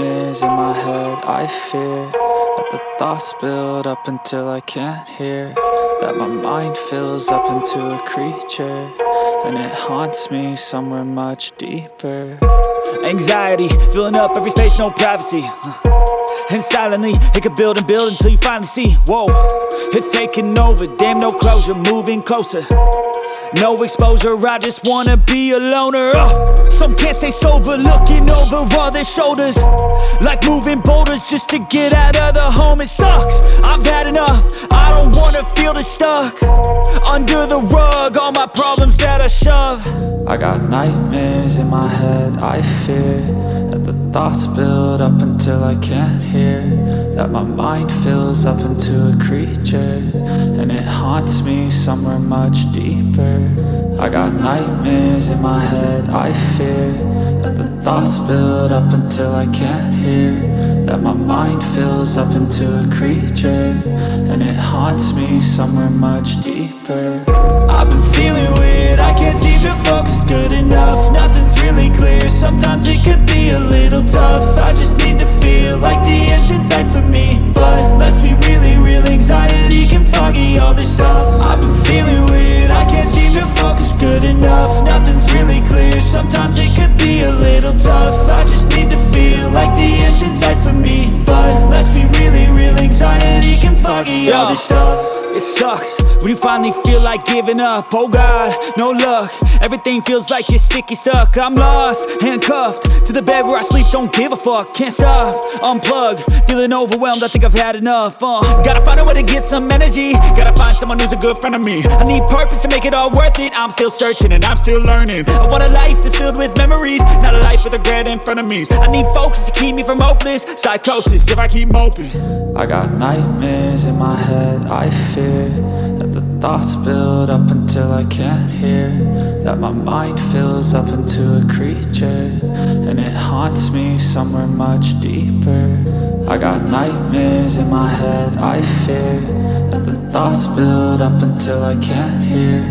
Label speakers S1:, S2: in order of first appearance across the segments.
S1: nightmares in my head. I fear that the thoughts build up until I can't hear, that my mind fills up into a creature, and it haunts me somewhere much deeper.
S2: Anxiety, filling up every space, no privacy. And silently, it could build and build until you finally see, whoa, it's taking over, damn no closure, moving closer. No exposure, I just wanna be a loner. Some can't stay sober, looking over all their shoulders, like moving boulders just to get out of the home. It sucks, I've had enough, I don't wanna feel the stuck under the rug, all my problems that I shove.
S1: I got nightmares in my head. I fear that the thoughts build up until I can't hear, that my mind fills up into a creature, and it haunts me somewhere much deeper. I got nightmares in my head. I fear that the thoughts build up until I can't hear, that my mind fills up into a creature, and it haunts me somewhere much deeper.
S2: I've been feeling weird, I can't seem to focus good enough. Nothing's really clear, sometimes it could be a little tough. I just need to feel like the end's in sight for me, but let's be really real, anxiety can foggy all this stuff. I've been feeling weird, I can't seem to focus good enough. Nothing's really clear, sometimes it could be a little tough. I just need to feel like the end's in sight for me, but let's be really real, anxiety can foggy all this stuff. It sucks when you finally feel like giving up. Oh God, no luck, everything feels like you're sticky stuck. I'm lost, handcuffed to the bed where I sleep, don't give a fuck. Can't stop, unplug, feeling overwhelmed, I think I've had enough. Gotta find a way to get some energy, gotta find someone who's a good friend of me. I need purpose to make it all worth it, I'm still searching and I'm still learning. I want a life that's filled with memories, not a life with regret and frenemies. I need focus to keep me from hopeless psychosis if I keep moping.
S1: I got nightmares in my head. I fear that the thoughts build up until I can't hear, that my mind fills up into a creature, and it haunts me somewhere much deeper. I got nightmares in my head. I fear that the thoughts build up until I can't hear,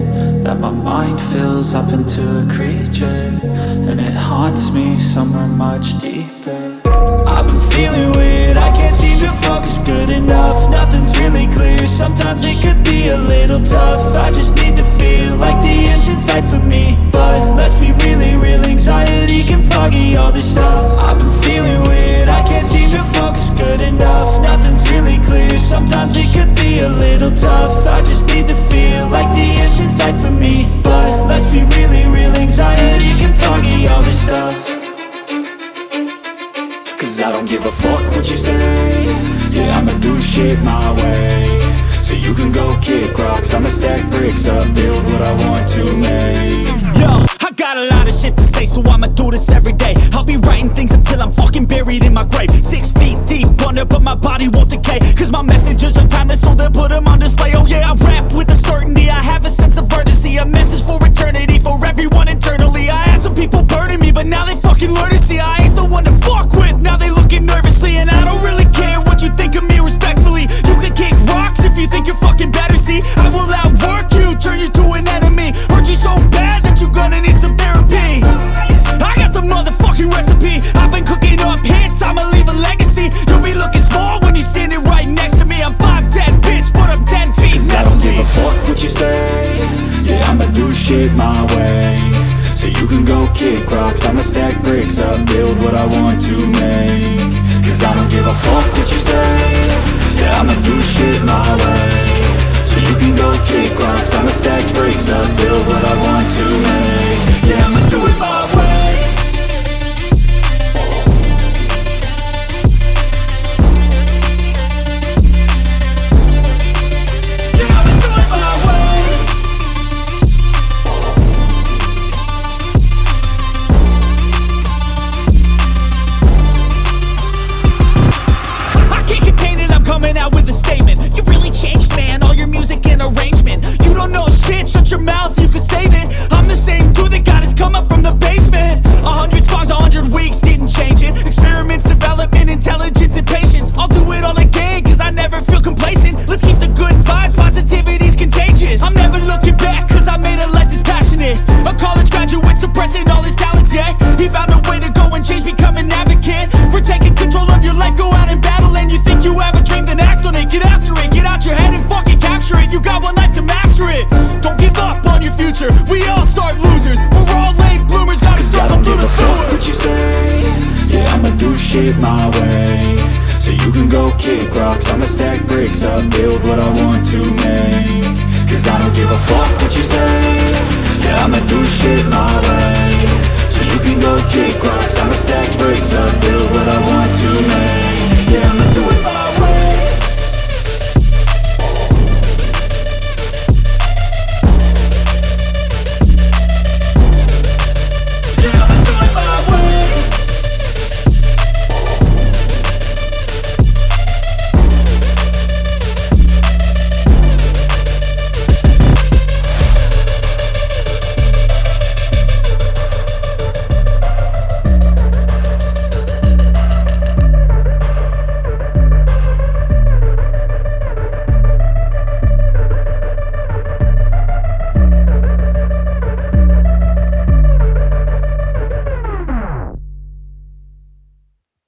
S1: that my mind fills up into a creature, and it haunts me somewhere much deeper.
S2: I've been feeling weird, I can't seem to focus good enough. Nothing's really clear, sometimes it could be a little tough. I just need to feel like the end's in sight for me, but let's be really real, anxiety can foggy all this stuff. I've been feeling weird, I can't seem to focus good enough. Nothing's really clear, sometimes it could be a little tough. I just need to feel like the end's in sight for me, but let's be really real, anxiety can foggy all this stuff. Cause I don't give a fuck what you say, yeah, I'ma do shit my way. So you can go kick rocks, I'ma stack bricks up, build what I want to make. Yo, I got a lot of shit to say, so I'ma do this every day. I'll be writing things until I'm fucking buried in my grave. 6 feet deep under, but my body won't decay, cause my messages are timeless, so they'll put them on display. Oh yeah, I rap with a certainty, I have a sense of urgency, a message for eternity, for everyone internally. I had some people burning me, but now they fucking learn to see I ain't the one to fuck with. Now they looking nervously, and I don't really care what you think of me respectfully. You can kick rocks if you think you're fucking better, see, I will outwork you, turn you to an enemy, hurt you so bad that you're gonna need some therapy. I got the motherfucking recipe, I've been cooking up hits, I'ma leave a legacy. You'll be looking small when you're standing right next to me. I'm 5'10", bitch, but I'm 10 feet next to me. I don't give a fuck what you say, yeah, I'ma do shit my way. So you can go kick rocks, I'ma stack bricks up, build what I want to make. Cause I don't give a fuck what you say, yeah, I'ma do shit my way. So you can go kick rocks, I'ma stack bricks up, build what I want to make. Yeah, I'ma do it my way. Coming out with a statement, you really changed, man, all your music and arrangement. You don't know shit, shut your mouth, you can save it. I'm the same dude that got his come up from the basement. shit my way, so you can go kick rocks. I'ma stack bricks up, build what I want to make. Cause I don't give a fuck what you say, yeah, I'ma do shit my way, so you can go kick rocks. I'ma stack bricks up, build what I want